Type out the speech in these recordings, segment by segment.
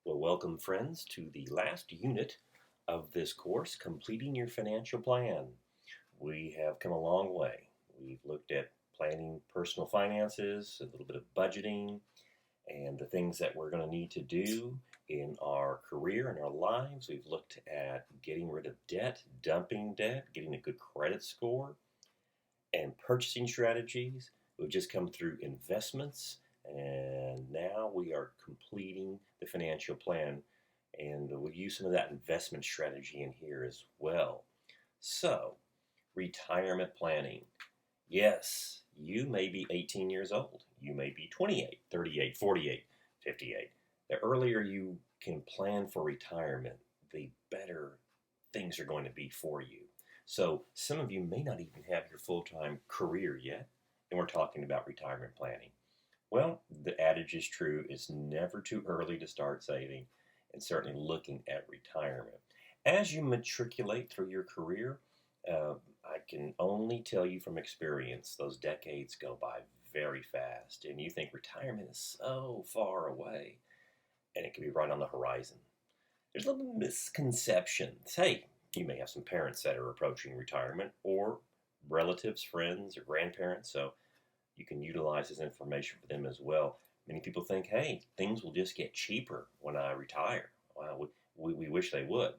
Well, welcome, friends, to the last unit of this course, Completing Your Financial Plan. We have come a long way. We've looked at planning personal finances, a little bit of budgeting, and the things that we're going to need to do in our career and our lives. We've looked at getting rid of debt, dumping debt, getting a good credit score, and purchasing strategies. We've just come through investments, and now we are completing the financial plan, and we'll use some of that investment strategy in here as well. So, retirement planning. Yes, you may be 18 years old. You may be 28, 38, 48, 58. The earlier you can plan for retirement, the better things are going to be for you. So some of you may not even have your full-time career yet, and we're talking about retirement planning. Well, the adage is true. It's never too early to start saving and certainly looking at retirement. As you matriculate through your career, I can only tell you from experience, those decades go by very fast, and you think retirement is so far away, and it can be right on the horizon. There's a little misconceptions. Hey, you may have some parents that are approaching retirement, or relatives, friends, or grandparents, so you can utilize this information for them as well. Many people think, hey, things will just get cheaper when I retire. Well, we wish they would.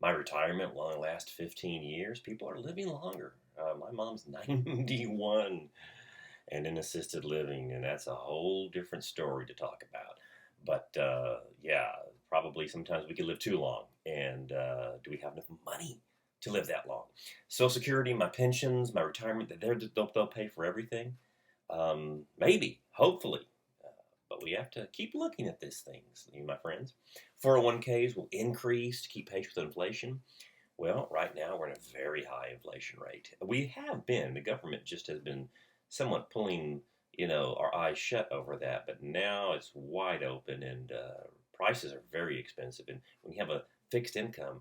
My retirement will only last 15 years. People are living longer. My mom's 91 and in assisted living, and that's a whole different story to talk about. But yeah, probably sometimes we could live too long. And do we have enough money to live that long? Social Security, my pensions, my retirement, they'll pay for everything. Maybe, hopefully. But we have to keep looking at these things, my friends. 401ks will increase to keep pace with inflation. Well, right now we're in a very high inflation rate. We have been. The government just has been somewhat pulling, our eyes shut over that. But now it's wide open, and prices are very expensive. And when you have a fixed income,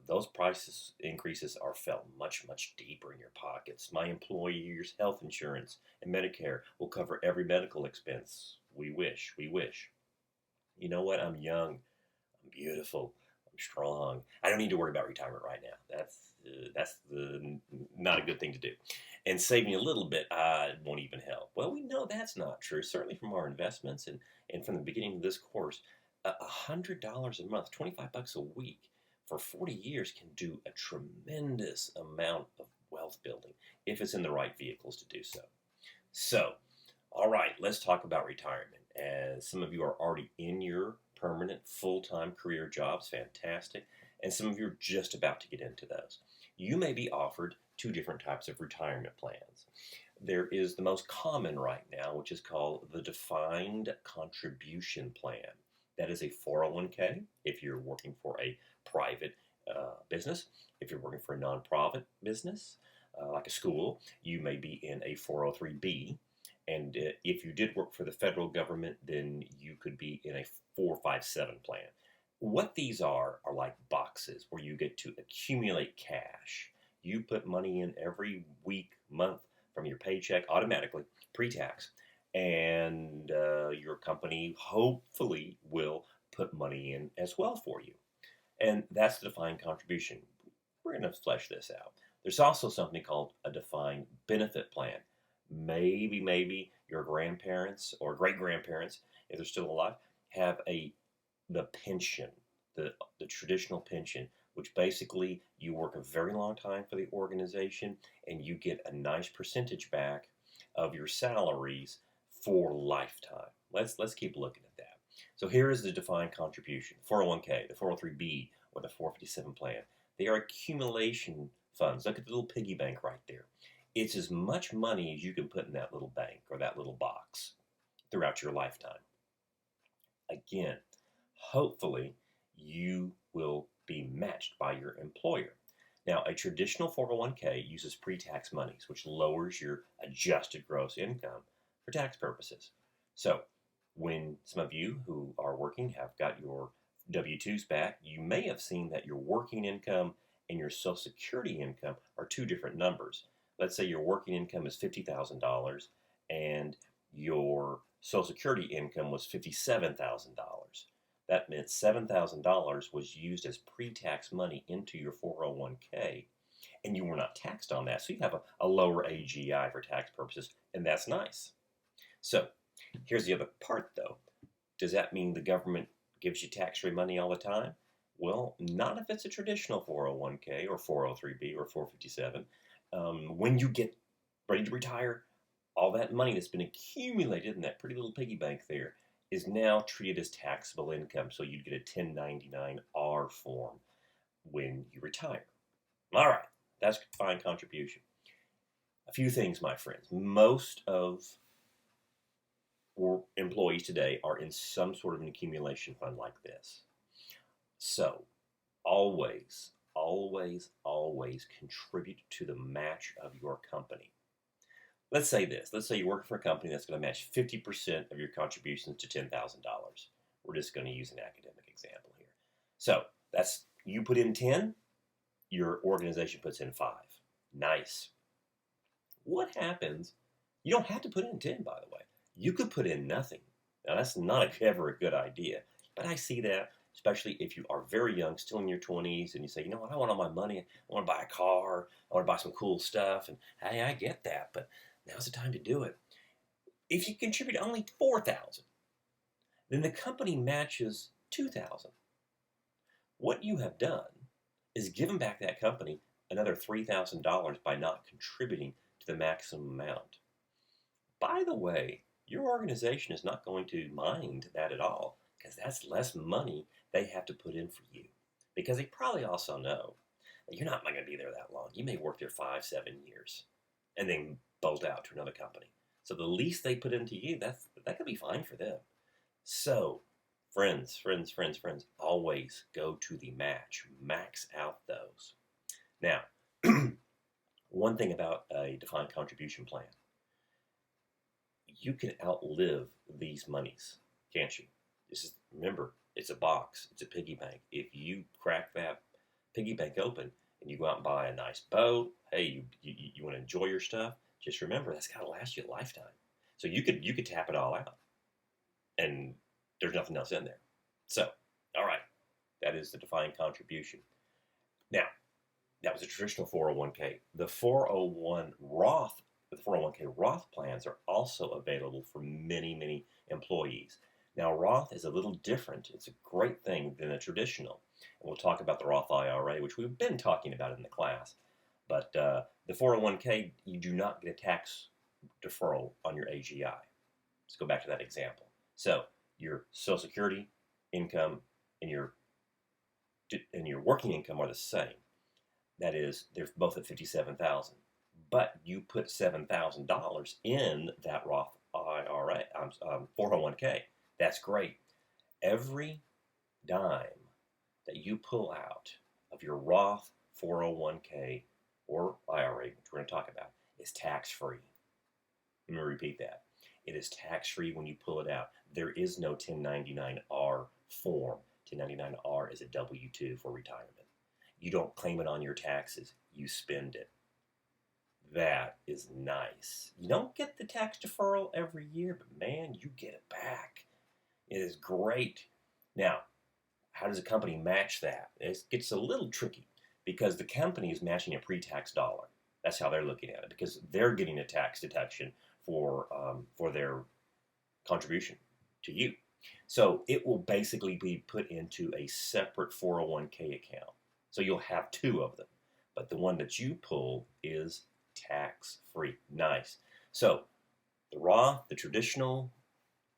those prices increases are felt much, much deeper in your pockets. My employer's health insurance and Medicare will cover every medical expense. We wish. You know what? I'm young. I'm beautiful. I'm strong. I don't need to worry about retirement right now. That's not a good thing to do. And saving a little bit won't even help. Well, we know that's not true. Certainly from our investments and from the beginning of this course, $100 a month, $25 a week for 40 years can do a tremendous amount of wealth building if it's in the right vehicles to do so. So, all right, let's talk about retirement. As some of you are already in your permanent full-time career jobs, fantastic, and some of you are just about to get into those. You may be offered two different types of retirement plans. There is the most common right now, which is called the defined contribution plan. That is a 401k if you're working for a private business. If you're working for a nonprofit business, like a school, you may be in a 403b. And if you did work for the federal government, then you could be in a 457 plan. What these are like boxes where you get to accumulate cash. You put money in every week, month from your paycheck automatically, pre-tax, and your company hopefully will put money in as well for you. And that's the defined contribution. We're going to flesh this out. There's also something called a defined benefit plan. Maybe your grandparents or great-grandparents, if they're still alive, have the pension, the traditional pension, which basically you work a very long time for the organization and you get a nice percentage back of your salaries for lifetime. Let's keep looking at that. So here is the defined contribution, 401k, the 403b, or the 457 plan. They are accumulation funds. Look at the little piggy bank right there. It's as much money as you can put in that little bank or that little box throughout your lifetime. Again, hopefully you will be matched by your employer. Now, a traditional 401k uses pre-tax monies, which lowers your adjusted gross income for tax purposes. So, when some of you who are working have got your W-2s back, you may have seen that your working income and your Social Security income are two different numbers. Let's say your working income is $50,000 and your Social Security income was $57,000. That meant $7,000 was used as pre-tax money into your 401k, and you were not taxed on that. So you have a lower AGI for tax purposes, and that's nice. So here's the other part, though. Does that mean the government gives you tax-free money all the time? Well, not if it's a traditional 401k or 403b or 457. When you get ready to retire, all that money that's been accumulated in that pretty little piggy bank there is now treated as taxable income. So you'd get a 1099-R form when you retire. All right, that's defined contribution. A few things, my friends. Most of employees today are in some sort of an accumulation fund like this. So always, always, always contribute to the match of your company. Let's say this. Let's say you're working for a company that's going to match 50% of your contributions to $10,000. We're just going to use an academic example here. So that's, you put in 10, your organization puts in 5. Nice. What happens? You don't have to put in 10, by the way. You could put in nothing. Now, that's not ever a good idea. But I see that, especially if you are very young, still in your 20s, and you say, you know what, I want all my money. I want to buy a car. I want to buy some cool stuff. And hey, I get that, but now's the time to do it. If you contribute only $4,000, then the company matches $2,000. What you have done is given back that company another $3,000 by not contributing to the maximum amount. By the way, your organization is not going to mind that at all, because that's less money they have to put in for you. Because they probably also know that you're not going to be there that long. You may work there 5-7 years and then bolt out to another company. So the least they put into you, that could be fine for them. So, friends, always go to the match. Max out those. Now, one thing about a defined contribution plan. You can outlive these monies, can't you? Remember, it's a box. It's a piggy bank. If you crack that piggy bank open and you go out and buy a nice boat, hey, you want to enjoy your stuff, just remember that's got to last you a lifetime. So you could tap it all out, and there's nothing else in there. So, all right, that is the defined contribution. Now, that was a traditional 401k. The 401k Roth plans are also available for many, many employees. Now, Roth is a little different. It's a great thing than a traditional. And we'll talk about the Roth IRA, which we've been talking about in the class. But the 401k, you do not get a tax deferral on your AGI. Let's go back to that example. So your Social Security income and your working income are the same. That is, they're both at $57,000. But you put $7,000 in that Roth IRA, 401k. That's great. Every dime that you pull out of your Roth 401k or IRA, which we're going to talk about, is tax-free. Let me repeat that. It is tax-free when you pull it out. There is no 1099-R form. 1099-R is a W-2 for retirement. You don't claim it on your taxes. You spend it. That is nice. You don't get the tax deferral every year, but man, you get it back. It is great. Now, how does a company match that? It gets a little tricky because the company is matching a pre-tax dollar. That's how they're looking at it, because they're getting a tax deduction for their contribution to you. So it will basically be put into a separate 401k account. So you'll have two of them, but the one that you pull is tax-free. Nice. So the Roth, the traditional,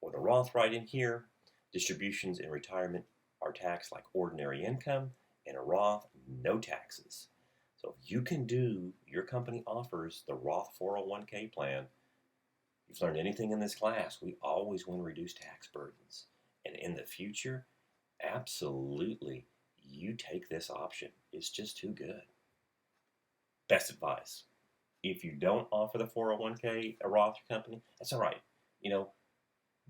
or the Roth right in here, distributions in retirement are taxed like ordinary income, and a Roth, no taxes. So if you can do, your company offers the Roth 401k plan, if you've learned anything in this class, we always want to reduce tax burdens. And in the future, absolutely, you take this option. It's just too good. Best advice. If you don't offer the 401k, a Roth company, that's all right.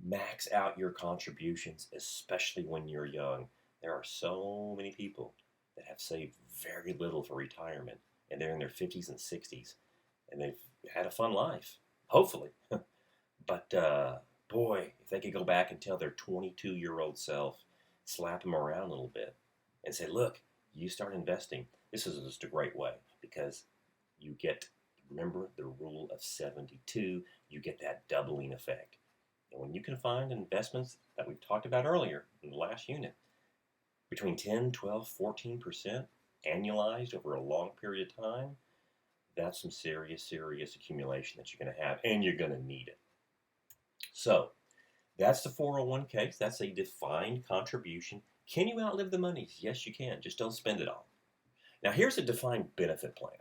Max out your contributions, especially when you're young. There are so many people that have saved very little for retirement, and they're in their 50s and 60s, and they've had a fun life, hopefully. But boy, if they could go back and tell their 22-year-old self, slap them around a little bit and say, look, you start investing. This is just a great way because you get, remember the rule of 72, you get that doubling effect. And when you can find investments that we've talked about earlier in the last unit, between 10, 12, 14% annualized over a long period of time, that's some serious, serious accumulation that you're going to have, and you're going to need it. So that's the 401k. That's a defined contribution. Can you outlive the money? Yes, you can. Just don't spend it all. Now, here's a defined benefit plan.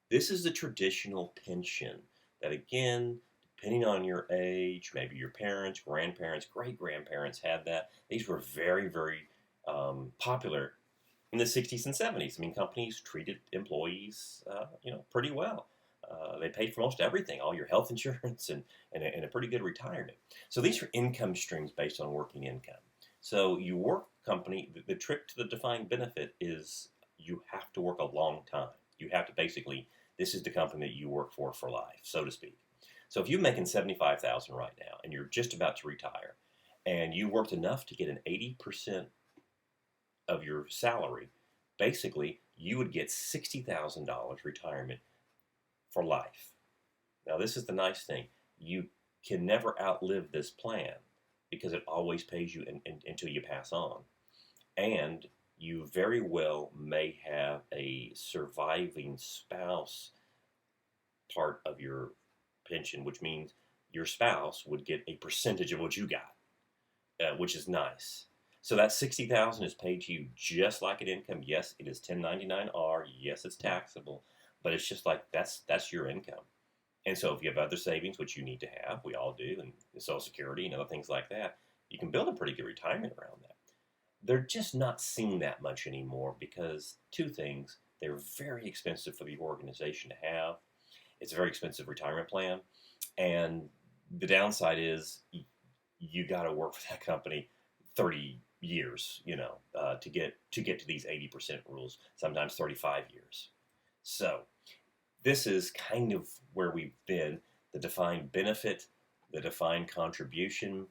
This is the traditional pension that, again, depending on your age, maybe your parents, grandparents, great-grandparents had that. These were very, very popular in the 60s and 70s. I mean, companies treated employees, pretty well. They paid for most everything, all your health insurance and a pretty good retirement. So these are income streams based on working income. So you work company, the trick to the defined benefit is you have to work a long time. You have to basically, this is the company that you work for life, so to speak. So if you're making $75,000 right now and you're just about to retire and you worked enough to get an 80% of your salary, basically you would get $60,000 retirement for life. Now this is the nice thing. You can never outlive this plan because it always pays you until you pass on. And you very well may have a surviving spouse part of your pension, which means your spouse would get a percentage of what you got, which is nice. So that $60,000 is paid to you just like an income. Yes, it is 1099-R. Yes, it's taxable, but it's just like that's your income. And so if you have other savings, which you need to have, we all do, and Social Security and other things like that, you can build a pretty good retirement around that. They're just not seen that much anymore because two things. They're very expensive for the organization to have. It's a very expensive retirement plan. And the downside is you got to work for that company 30 years, to get to these 80% rules, sometimes 35 years. So this is kind of where we've been. The defined benefit, the defined contribution.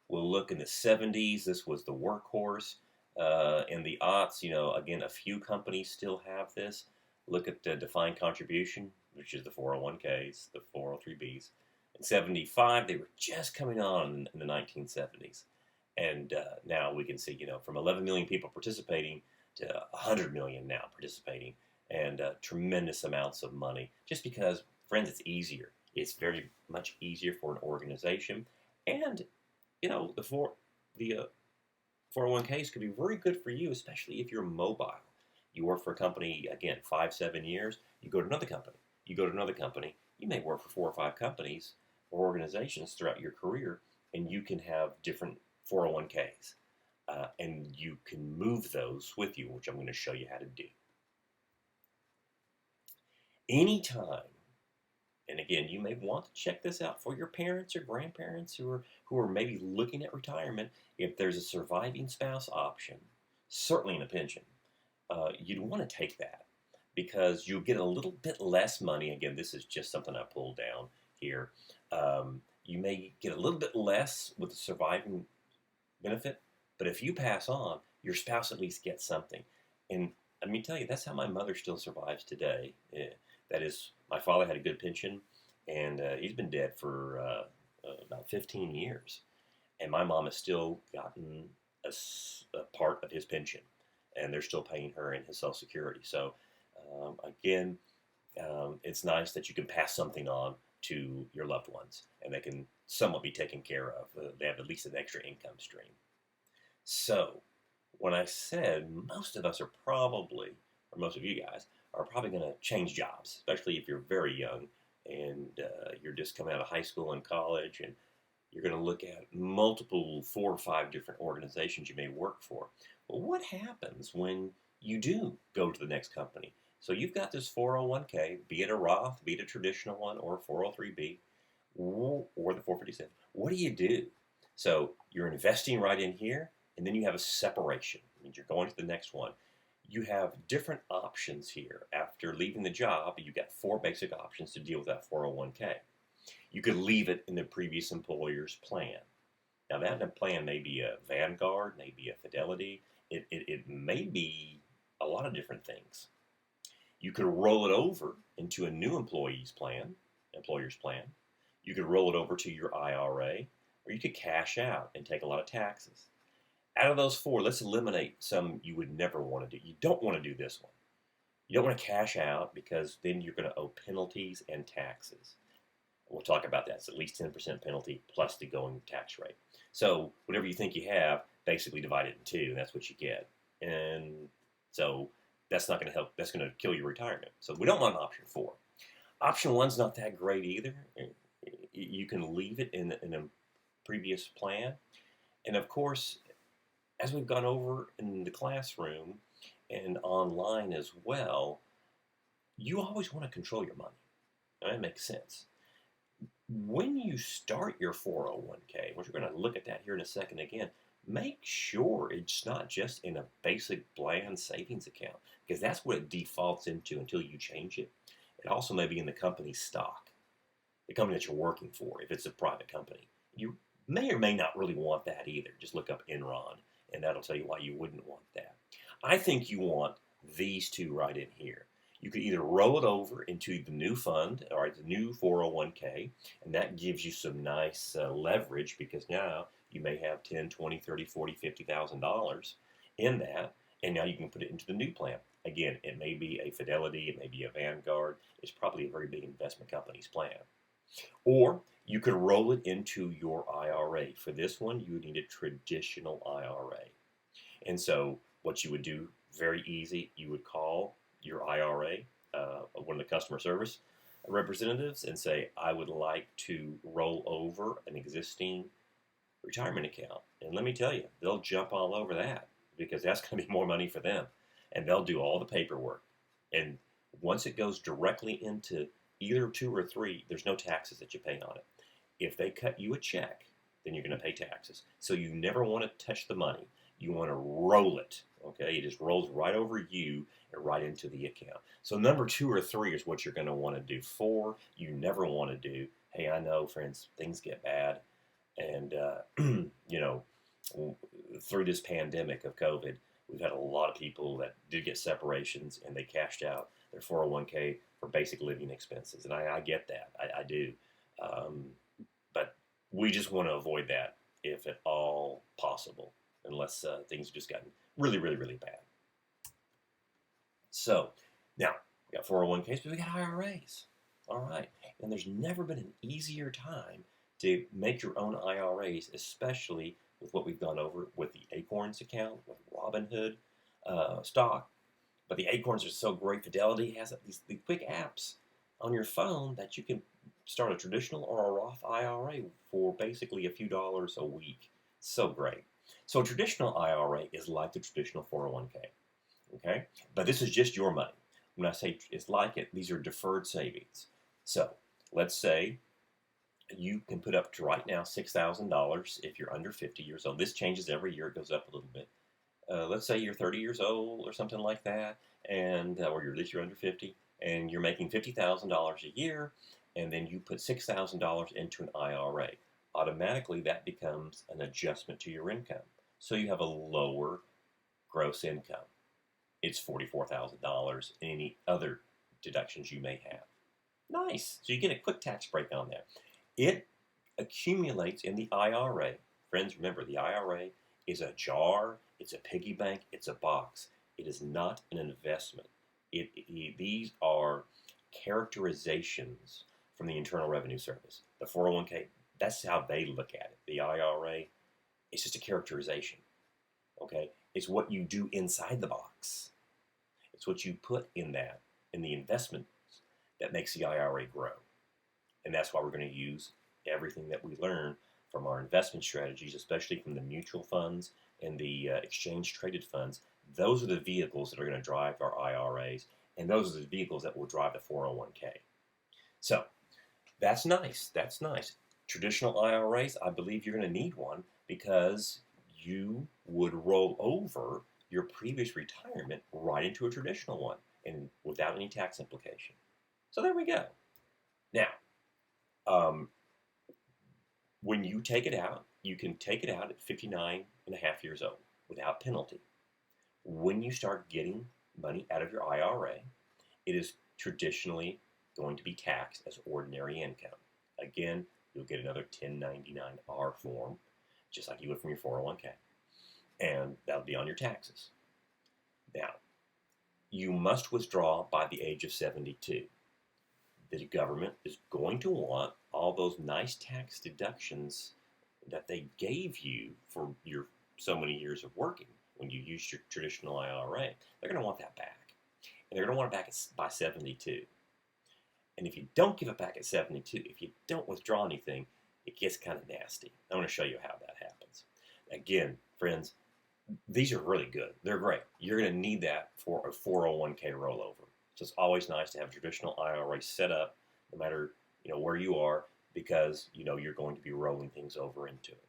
We'll look in the 70s. This was the workhorse. In the aughts, again, a few companies still have this. Look at the defined contribution, which is the 401ks, the 403bs. In 75, they were just coming on in the 1970s. And now we can see, from 11 million people participating to 100 million now participating, and tremendous amounts of money. Just because, friends, it's easier. It's very much easier for an organization. And, the 401ks could be very good for you, especially if you're mobile. You work for a company, again, 5-7 years. You go to another company. You go to another company. You may work for 4 or 5 companies or organizations throughout your career, and you can have different 401ks. And you can move those with you, which I'm going to show you how to do. Anytime, and again, you may want to check this out for your parents or grandparents who are maybe looking at retirement. If there's a surviving spouse option, certainly in a pension, you'd want to take that because you get a little bit less money. Again, this is just something I pulled down here. You may get a little bit less with the surviving benefit, but if you pass on, your spouse at least gets something. And let me tell you, that's how my mother still survives today. That is, my father had a good pension, and he's been dead for about 15 years. And my mom has still gotten a part of his pension, and they're still paying her in his Social Security. So, again, it's nice that you can pass something on to your loved ones, and they can somewhat be taken care of. They have at least an extra income stream. So, when I said most of us are probably, or most of you guys, are probably going to change jobs, especially if you're very young and you're just coming out of high school and college, and you're going to look at multiple 4 or 5 different organizations you may work for. Well, what happens when you do go to the next company? So you've got this 401k, be it a Roth, be it a traditional one, or 403b, or the 457. What do you do? So you're investing right in here, and then you have a separation. It means you're going to the next one. You have different options here. After leaving the job, you got 4 basic options to deal with that 401k. You could leave it in the previous employer's plan. Now that plan may be a Vanguard, maybe a Fidelity. It may be a lot of different things. You could roll it over into a new employer's plan. You could roll it over to your IRA, or you could cash out and take a lot of taxes. Out of those four, let's eliminate some you would never want to do. You don't want to do this one. You don't want to cash out because then you're going to owe penalties and taxes. We'll talk about that. It's at least 10% penalty plus the going tax rate. So whatever you think you have, basically divide it in two, and that's what you get. And so that's not going to help. That's going to kill your retirement. So we don't want option 4. Option 1's not that great either. You can leave it in a previous plan. And of course, as we've gone over in the classroom and online as well, you always want to control your money. That makes sense. When you start your 401k, which we're going to look at that here in a second again, make sure it's not just in a basic bland savings account, because that's what it defaults into until you change it. It also may be in the company's stock, the company that you're working for, if it's a private company. You may or may not really want that either. Just look up Enron, and that'll tell you why you wouldn't want that. I think you want these two right in here. You could either roll it over into the new fund, or the new 401k, and that gives you some nice leverage, because now you may have $10, $20, $30, $40, $50,000 in that, and now you can put it into the new plan. Again, it may be a Fidelity, it may be a Vanguard. It's probably a very big investment company's plan. Or you could roll it into your IRA. For this one, you would need a traditional IRA. And so what you would do, very easy, you would call your IRA, one of the customer service representatives, and say, I would like to roll over an existing retirement account. And let me tell you, they'll jump all over that, because that's going to be more money for them. And they'll do all the paperwork. And once it goes directly into either 2 or 3, there's no taxes that you pay on it. If they cut you a check, then you're going to pay taxes. So you never want to touch the money. You want to roll it. Okay, it just rolls right over you and right into the account. So number 2 or 3 is what you're going to want to do. 4, you never want to do. Hey, I know, friends, things get bad, and through this pandemic of COVID, we've had a lot of people that did get separations, and they cashed out their 401k for basic living expenses, and I get that. I do, but we just want to avoid that if at all possible, unless things have just gotten really, really, really bad. So now we got 401ks, but we got IRAs. All right, and there's never been an easier time to make your own IRAs, especially with what we've gone over with the Acorns account, with Robinhood stock. But the Acorns are so great. Fidelity has these quick apps on your phone that you can start a traditional or a Roth IRA for basically a few dollars a week. So great. So a traditional IRA is like the traditional 401k. Okay? But this is just your money. When I say it's like it, these are deferred savings. So let's say you can put up to right now $6,000 if you're under 50 years old. This changes every year. It goes up a little bit. Let's say you're 30 years old or something like that, and or at least you're under 50, and you're making $50,000 a year, and then you put $6,000 into an IRA. Automatically, that becomes an adjustment to your income. So you have a lower gross income. It's $44,000 and any other deductions you may have. Nice. So you get a quick tax break on that. It accumulates in the IRA. Friends, remember, the IRA is a jar, it's a piggy bank, it's a box. It is not an investment. These are characterizations from the Internal Revenue Service. The 401k, that's how they look at it. The IRA, it's just a characterization. Okay? It's what you do inside the box. It's what you put in the investments that makes the IRA grow. And that's why we're going to use everything that we learn from our investment strategies, especially from the mutual funds and the exchange-traded funds. Those are the vehicles that are going to drive our IRAs, and those are the vehicles that will drive the 401k. So that's nice. That's nice. Traditional IRAs, I believe you're going to need one because you would roll over your previous retirement right into a traditional one and without any tax implication. So there we go. Now, when you take it out, you can take it out at 59 and a half years old without penalty. When you start getting money out of your IRA, it is traditionally going to be taxed as ordinary income. Again, you'll get another 1099-R form, just like you would from your 401k, and that'll be on your taxes. Now, you must withdraw by the age of 72. The government is going to want all those nice tax deductions that they gave you for your so many years of working when you used your traditional IRA. They're going to want that back. And they're going to want it back by 72. And if you don't give it back at 72, if you don't withdraw anything, it gets kind of nasty. I'm going to show you how that happens. Again, friends, these are really good. They're great. You're going to need that for a 401k rollover. So it's always nice to have a traditional IRA set up, no matter where you are, because you're going to be rolling things over into it.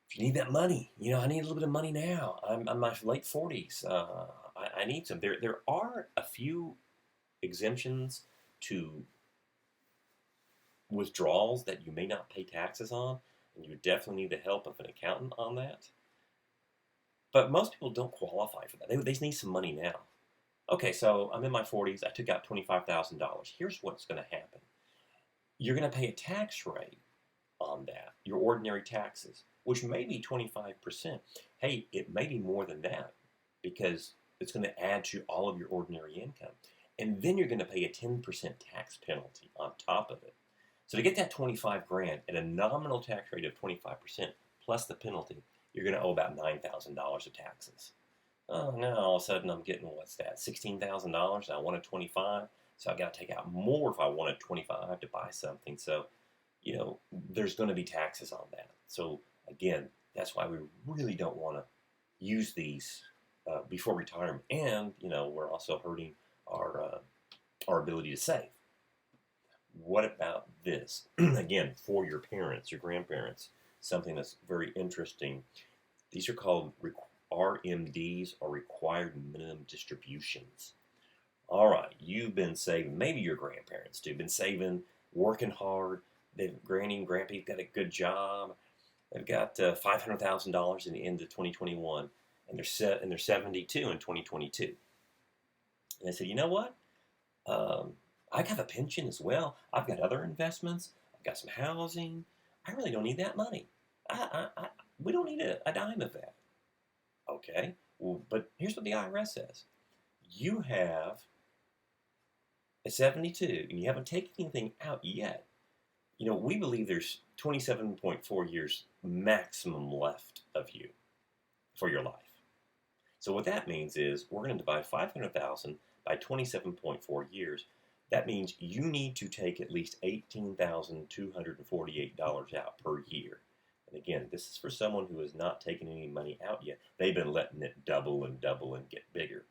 If you need that money, I need a little bit of money now. I'm in my late 40s. I need some. There are a few exemptions to withdrawals that you may not pay taxes on, and you definitely need the help of an accountant on that. But most people don't qualify for that. They need some money now. Okay, so I'm in my 40s. I took out $25,000. Here's what's going to happen. You're going to pay a tax rate on that, your ordinary taxes, which may be 25%. Hey, it may be more than that because it's going to add to all of your ordinary income. And then you're going to pay a 10% tax penalty on top of it. So to get that 25 grand at a nominal tax rate of 25% plus the penalty, you're going to owe about $9,000 of taxes. Oh, now all of a sudden I'm getting, what's that, $16,000? I wanted 25, so I've got to take out more if I wanted 25 to buy something. So, there's going to be taxes on that. So, again, that's why we really don't want to use these before retirement. And, we're also hurting our ability to save. What about this? Again, for your parents, your grandparents, something that's very interesting. These are called RMDs, or required minimum distributions. All right, you've been saving, maybe your grandparents too, been saving, working hard. Granny and grandpa's got a good job. They've got $500,000 in the end of 2021, and they're 72 in 2022. And they said, you know what? I got a pension as well. I've got other investments. I've got some housing. I really don't need that money. We don't need a dime of that. Okay, well, but here's what the IRS says. You have a 72, and you haven't taken anything out yet. We believe there's 27.4 years maximum left of you for your life. So what that means is we're going to divide 500,000 by 27.4 years. That means you need to take at least $18,248 out per year. And again, this is for someone who has not taken any money out yet. They've been letting it double and double and get bigger.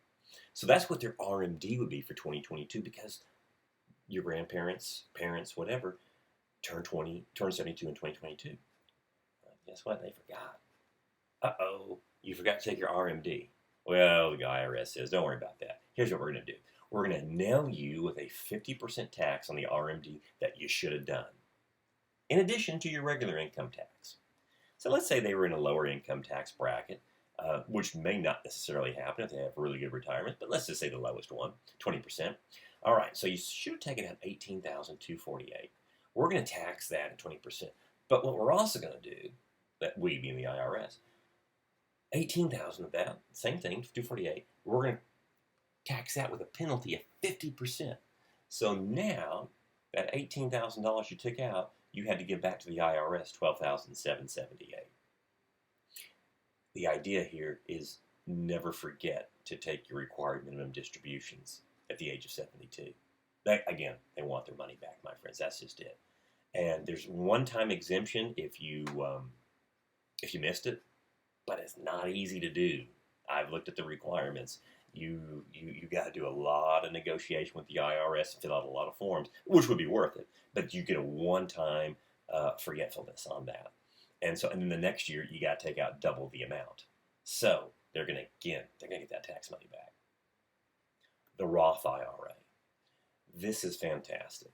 So that's what their RMD would be for 2022, because your grandparents, parents, whatever, turned 72 in 2022. Guess what? They forgot. Uh-oh, you forgot to take your RMD. Well, the IRS says, don't worry about that. Here's what we're going to do. We're going to nail you with a 50% tax on the RMD that you should have done, in addition to your regular income tax. So let's say they were in a lower income tax bracket, which may not necessarily happen if they have really good retirement, but let's just say the lowest one, 20%. All right, so you should have taken out $18,248. We're going to tax that at 20%. But what we're also going to do, that we being the IRS, 18,000 of that, same thing, 248, we're going to tax that with a penalty of 50%. So now, that $18,000 you took out, you had to give back to the IRS $12,778. The idea here is never forget to take your required minimum distributions at the age of 72. They want their money back, my friends. That's just it. And there's one-time exemption if you missed it, but it's not easy to do. I've looked at the requirements. You got to do a lot of negotiation with the IRS and fill out a lot of forms, which would be worth it. But you get a one-time forgetfulness on that, and then the next year you got to take out double the amount. So they're gonna get that tax money back. The Roth IRA. This is fantastic.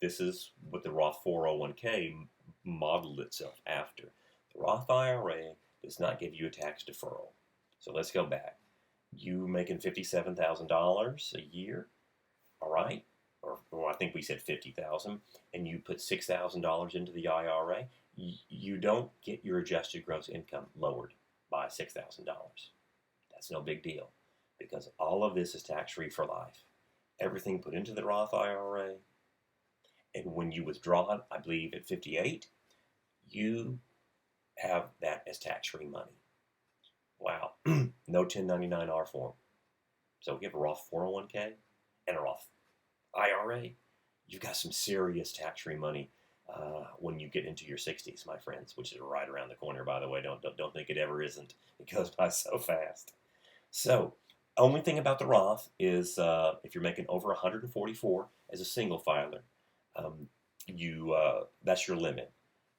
This is with the Roth 401k, modeled itself after. The Roth IRA does not give you a tax deferral. So let's go back. You making $57,000 a year, all right? Or I think we said 50,000, and you put $6,000 into the IRA. You don't get your adjusted gross income lowered by $6,000. That's no big deal because all of this is tax-free for life. Everything put into the Roth IRA, and when you withdraw it, I believe at 58, you have that as tax-free money. Wow, no 1099-R form. So if you have a Roth 401k and a Roth IRA, you've got some serious tax-free money when you get into your 60s, my friends, which is right around the corner, by the way. Don't think it ever isn't. It goes by so fast. So, only thing about the Roth is if you're making over 144 as a single filer, that's your limit.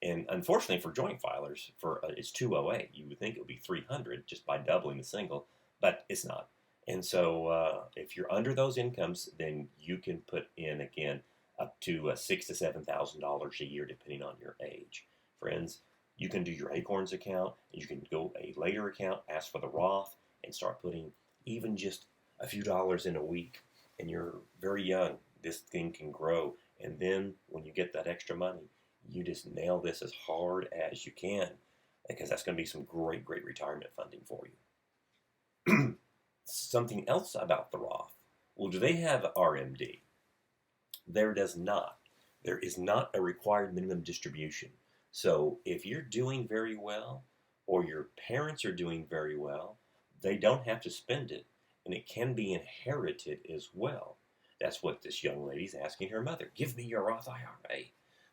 And unfortunately for joint filers, it's 208. You would think it would be 300 just by doubling the single, but it's not. And so if you're under those incomes, then you can put in, again, up to $6,000 to $7,000 a year, depending on your age. Friends, you can do your Acorns account. You can go a later account, ask for the Roth, and start putting even just a few dollars in a week. And you're very young. This thing can grow. And then when you get that extra money, you just nail this as hard as you can, because that's going to be some great, great retirement funding for you. Something else about the Roth. Well, do they have RMD? There does not. There is not a required minimum distribution. So if you're doing very well, or your parents are doing very well, they don't have to spend it, and it can be inherited as well. That's what this young lady's asking her mother. Give me your Roth IRA.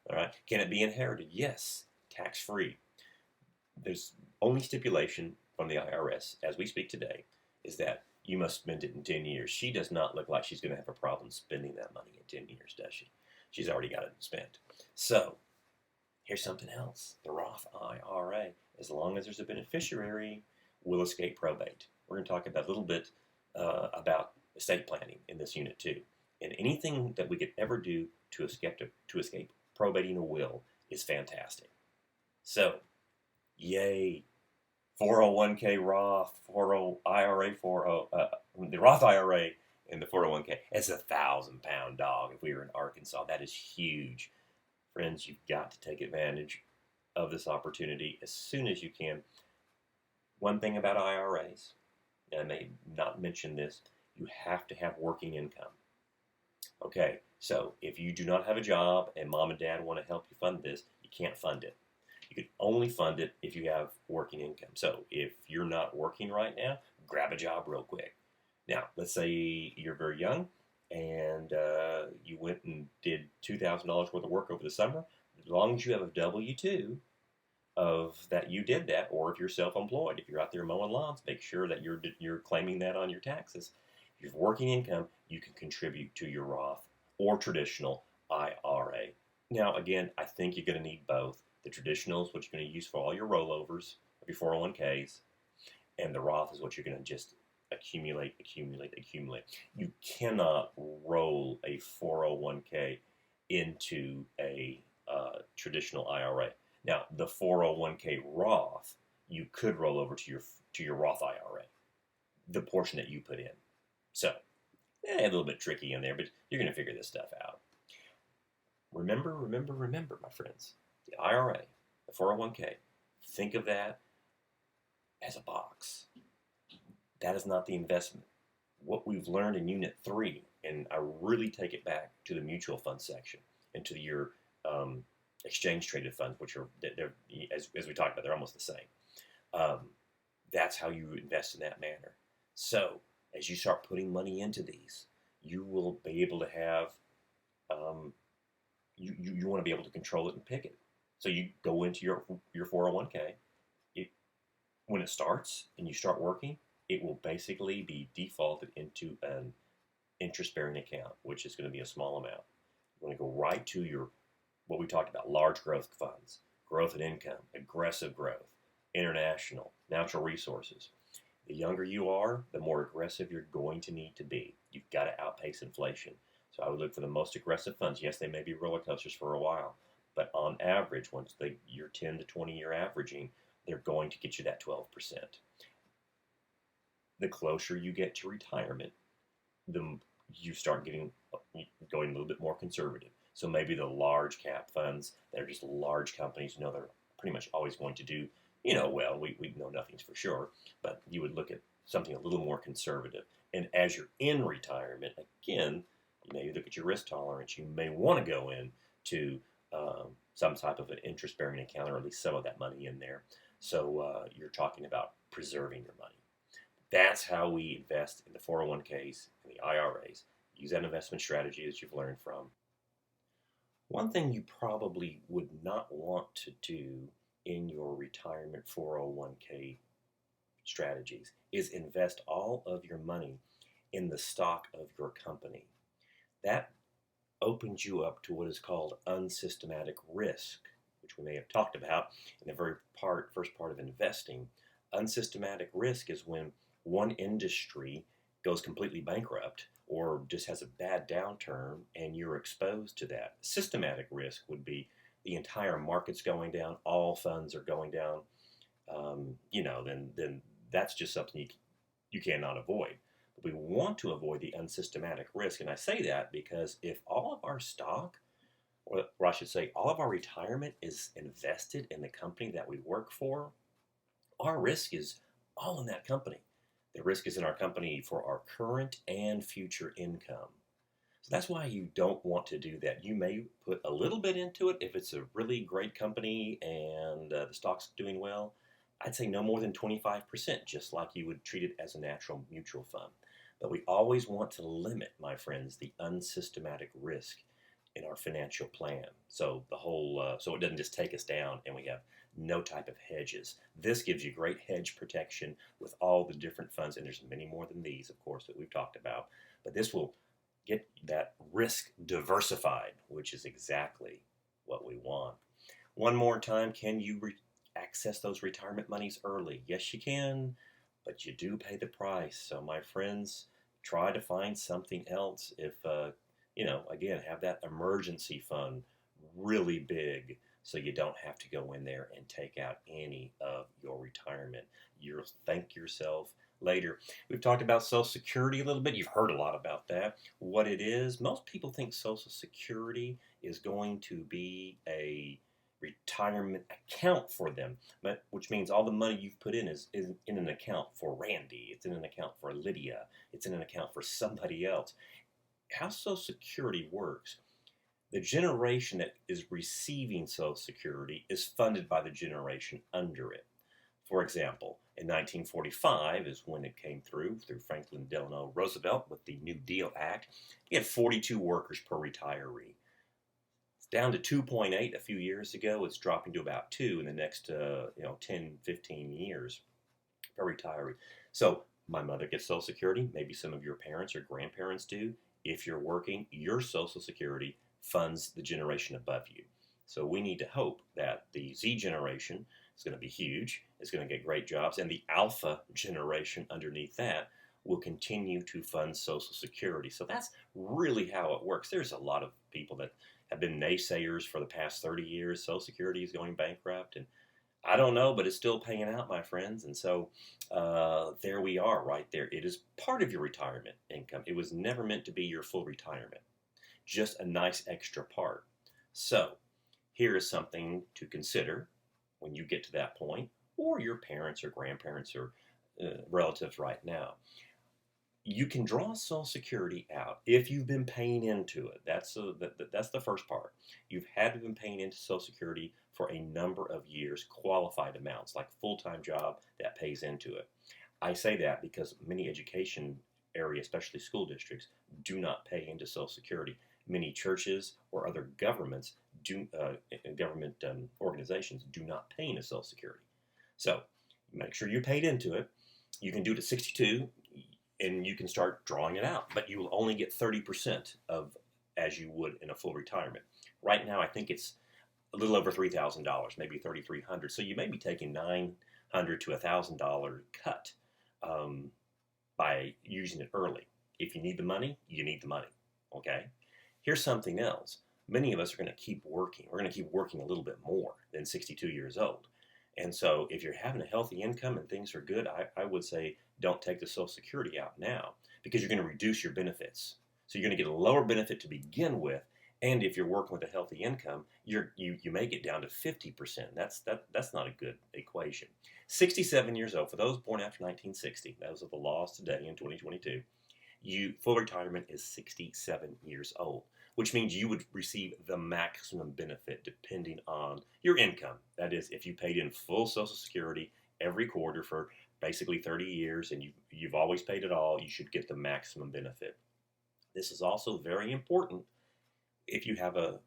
All right. Can it be inherited? Yes. Tax-free. There's only stipulation from the IRS, as we speak today, is that you must spend it in 10 years. She does not look like she's going to have a problem spending that money in 10 years, does she? She's already got it spent. So, here's something else. The Roth IRA, as long as there's a beneficiary, will escape probate. We're going to talk about a little bit about estate planning in this unit too. And anything that we could ever do to escape probating a will is fantastic. So, yay. 401k Roth, IRA, the Roth IRA and the 401k. It's £1,000 dog if we were in Arkansas. That is huge. Friends, you've got to take advantage of this opportunity as soon as you can. One thing about IRAs, and I may not mention this, you have to have working income. Okay, so if you do not have a job and mom and dad want to help you fund this, you can't fund it. You can only fund it if you have working income. So if you're not working right now, grab a job real quick. Now, let's say you're very young and you went and did $2,000 worth of work over the summer. As long as you have a W-2 of that you did that, or if you're self-employed, if you're out there mowing lawns, make sure that you're claiming that on your taxes. If you have working income, you can contribute to your Roth or traditional IRA. Now, again, I think you're going to need both. The traditional is what you're going to use for all your rollovers of your 401ks, and the Roth is what you're going to just accumulate. You cannot roll a 401k into a traditional IRA. Now, the 401k Roth, you could roll over to your Roth IRA, the portion that you put in. So, a little bit tricky in there, but you're going to figure this stuff out. Remember, my friends, the IRA, the 401k, think of that as a box. That is not the investment. What we've learned in Unit 3, and I really take it back to the mutual fund section and to your exchange-traded funds, which are, as we talked about, they're almost the same. That's how you invest in that manner. So, as you start putting money into these, you will be able to have, you want to be able to control it and pick it. So you go into your 401k. When it starts and you start working, it will basically be defaulted into an interest-bearing account, which is going to be a small amount. You're going to go right to what we talked about, large growth funds, growth in income, aggressive growth, international, natural resources. The younger you are, the more aggressive you're going to need to be. You've got to outpace inflation. So I would look for the most aggressive funds. Yes, they may be roller coasters for a while, But on average, once you're 10 to 20 year averaging, they're going to get you that 12%. The closer you get to retirement, the you start going a little bit more conservative. So maybe the large cap funds that are just large companies, they're pretty much always going to do, well, we know nothing's for sure, but you would look at something a little more conservative. And as you're in retirement, again, you look at your risk tolerance. You may want to go in to some type of an interest-bearing account, or at least some of that money in there. So you're talking about preserving your money. That's how we invest in the 401ks and the IRAs. Use that investment strategy that you've learned from. One thing you probably would not want to do in your retirement 401k strategies is invest all of your money in the stock of your company. That opens you up to what is called unsystematic risk, which we may have talked about in the first part of investing. Unsystematic risk is when one industry goes completely bankrupt or just has a bad downturn and you're exposed to that. Systematic risk would be the entire market's going down, all funds are going down. Then that's just something you cannot avoid. But we want to avoid the unsystematic risk, and I say that because if all of our stock, or I should say all of our retirement, is invested in the company that we work for, our risk is all in that company. The risk is in our company for our current and future income. So that's why you don't want to do that. You may put a little bit into it if it's a really great company and the stock's doing well. I'd say no more than 25%, just like you would treat it as a natural mutual fund. But we always want to limit, my friends, the unsystematic risk in our financial plan. So so it doesn't just take us down and we have no type of hedges. This gives you great hedge protection with all the different funds, and there's many more than these, of course, that we've talked about. But this will get that risk diversified, which is exactly what we want. One more time, can you access those retirement monies early? Yes, you can, but you do pay the price. So my friends, try to find something else. If, again, have that emergency fund really big so you don't have to go in there and take out any of your retirement. You'll thank yourself later. We've talked about Social Security a little bit. You've heard a lot about that. What it is, most people think Social Security is going to be a retirement account for them, which means all the money you've put in is in an account for Randy, it's in an account for Lydia, it's in an account for somebody else. How Social Security works, the generation that is receiving Social Security is funded by the generation under it. For example, in 1945 is when it came through Franklin Delano Roosevelt with the New Deal Act. He had 42 workers per retiree. Down to 2.8 a few years ago. It's dropping to about 2 in the next 10, 15 years per retiree. So my mother gets Social Security. Maybe some of your parents or grandparents do. If you're working, your Social Security funds the generation above you. So we need to hope that the Z generation is going to be huge. It's going to get great jobs. And the Alpha generation underneath that will continue to fund Social Security. So that's really how it works. There's a lot of people that have been naysayers for the past 30 years. Social Security is going bankrupt, and I don't know, but it's still paying out, my friends. And so there we are right there. It is part of your retirement income. It was never meant to be your full retirement, just a nice extra part. So here is something to consider when you get to that point, or your parents or grandparents or relatives right now. You can draw Social Security out if you've been paying into it. That's the first part. You've had to been paying into Social Security for a number of years, qualified amounts, like full-time job that pays into it. I say that because many education areas, especially school districts, do not pay into Social Security. Many churches or other government organizations do not pay into Social Security. So make sure you paid into it. You can do it at 62. And you can start drawing it out, but you will only get 30% of as you would in a full retirement. Right now, I think it's a little over $3,000, maybe $3,300. So you may be taking $900 to $1,000 cut by using it early. If you need the money, you need the money. Okay. Here's something else. many of us are going to keep working. We're going to keep working a little bit more than 62 years old. And so if you're having a healthy income and things are good, I would say don't take the Social Security out now because you're going to reduce your benefits. So you're going to get a lower benefit to begin with. And if you're working with a healthy income, you may get down to 50%. That's not a good equation. 67 years old, for those born after 1960, those are the laws today in 2022, full retirement is 67 years old, which means you would receive the maximum benefit depending on your income. That is, if you paid in full Social Security every quarter for basically 30 years and you've always paid it all, you should get the maximum benefit. This is also very important if you have a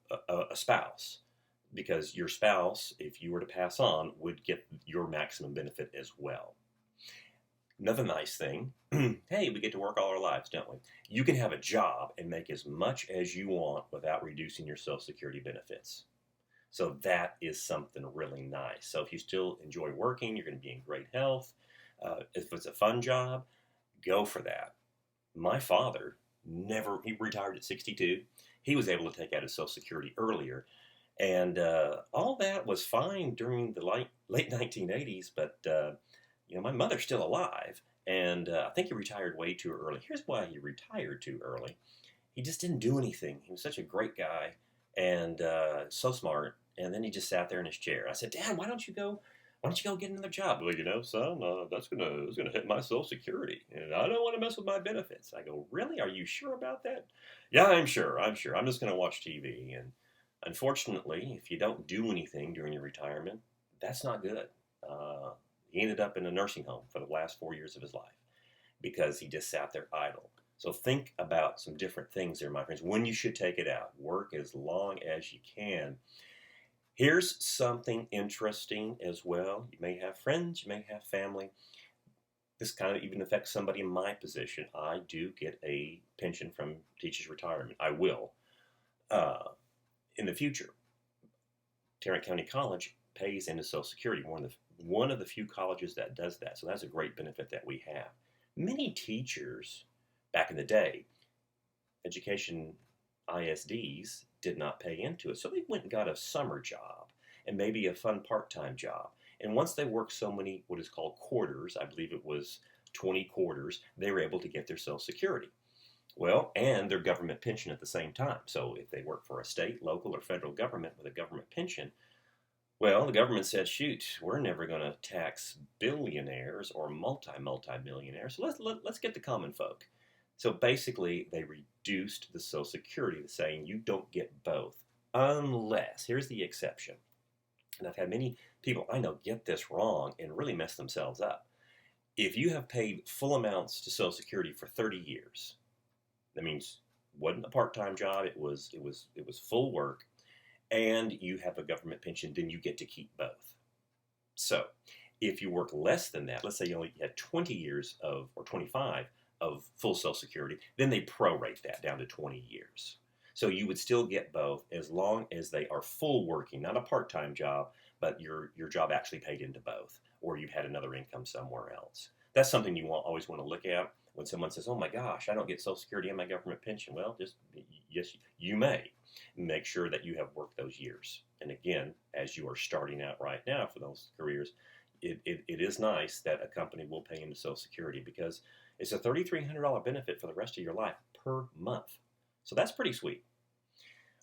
spouse, because your spouse, if you were to pass on, would get your maximum benefit as well. Another nice thing, hey, we get to work all our lives, don't we? You can have a job and make as much as you want without reducing your Social Security benefits. So that is something really nice. So if you still enjoy working, you're going to be in great health. If it's a fun job, go for that. My father he retired at 62. He was able to take out his Social Security earlier. And all that was fine during the late 1980s, but my mother's still alive, and I think he retired way too early. Here's why he retired too early. He just didn't do anything. He was such a great guy and so smart, and then he just sat there in his chair. I said, Dad, why don't you go get another job? Well, son, that's gonna hit my Social Security, and I don't want to mess with my benefits. I go, really? Are you sure about that? Yeah, I'm sure. I'm just gonna watch TV. And unfortunately, if you don't do anything during your retirement, that's not good. He ended up in a nursing home for the last 4 years of his life because he just sat there idle. So think about some different things there, my friends, when you should take it out. Work as long as you can. Here's something interesting as well. You may have friends, you may have family. This kind of even affects somebody in my position. I do get a pension from teachers' retirement. I will in the future. Tarrant County College pays into Social Security, one of the few colleges that does that. So that's a great benefit that we have. Many teachers back in the day, education ISDs, did not pay into it. So they went and got a summer job and maybe a fun part-time job. And once they worked so many what is called quarters, I believe it was 20 quarters, they were able to get their Social Security. Well, and their government pension at the same time. So if they work for a state, local, or federal government with a government pension, well, the government said, shoot, we're never going to tax billionaires or multi-millionaires. So let's get the common folk. So basically, they reduced the Social Security, saying you don't get both unless, here's the exception. And I've had many people I know get this wrong and really mess themselves up. If you have paid full amounts to Social Security for 30 years, that means it wasn't a part-time job, it was full work, and you have a government pension, then you get to keep both. So if you work less than that, let's say you only had 20 years or 25 of full Social Security, then they prorate that down to 20 years. So you would still get both as long as they are full working, not a part-time job, but your job actually paid into both, or you had another income somewhere else. That's something you always want to look at when someone says, oh my gosh, I don't get Social Security and my government pension. Well, yes, you may. Make sure that you have worked those years. And again, as you are starting out right now for those careers, it is nice that a company will pay into Social Security because it's a $3,300 benefit for the rest of your life per month. So that's pretty sweet.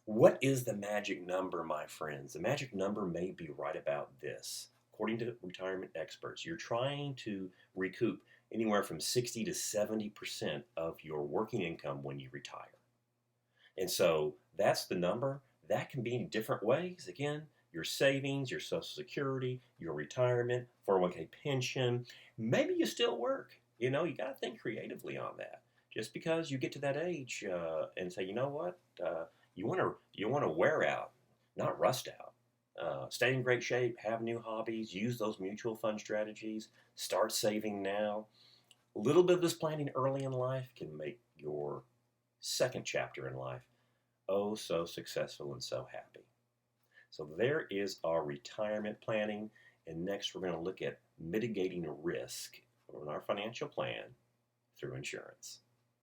What is the magic number, my friends? The magic number may be right about this. According to retirement experts, you're trying to recoup anywhere from 60 to 70% of your working income when you retire. And so that's the number. That can be in different ways. Again, your savings, your Social Security, your retirement, 401k pension. Maybe you still work. You got to think creatively on that. Just because you get to that age and say, you know what, you want to wear out, not rust out. Stay in great shape, have new hobbies, use those mutual fund strategies, start saving now. A little bit of this planning early in life can make your second chapter in life oh so successful and so happy. So there is our retirement planning, and next we're going to look at mitigating risk on our financial plan through insurance.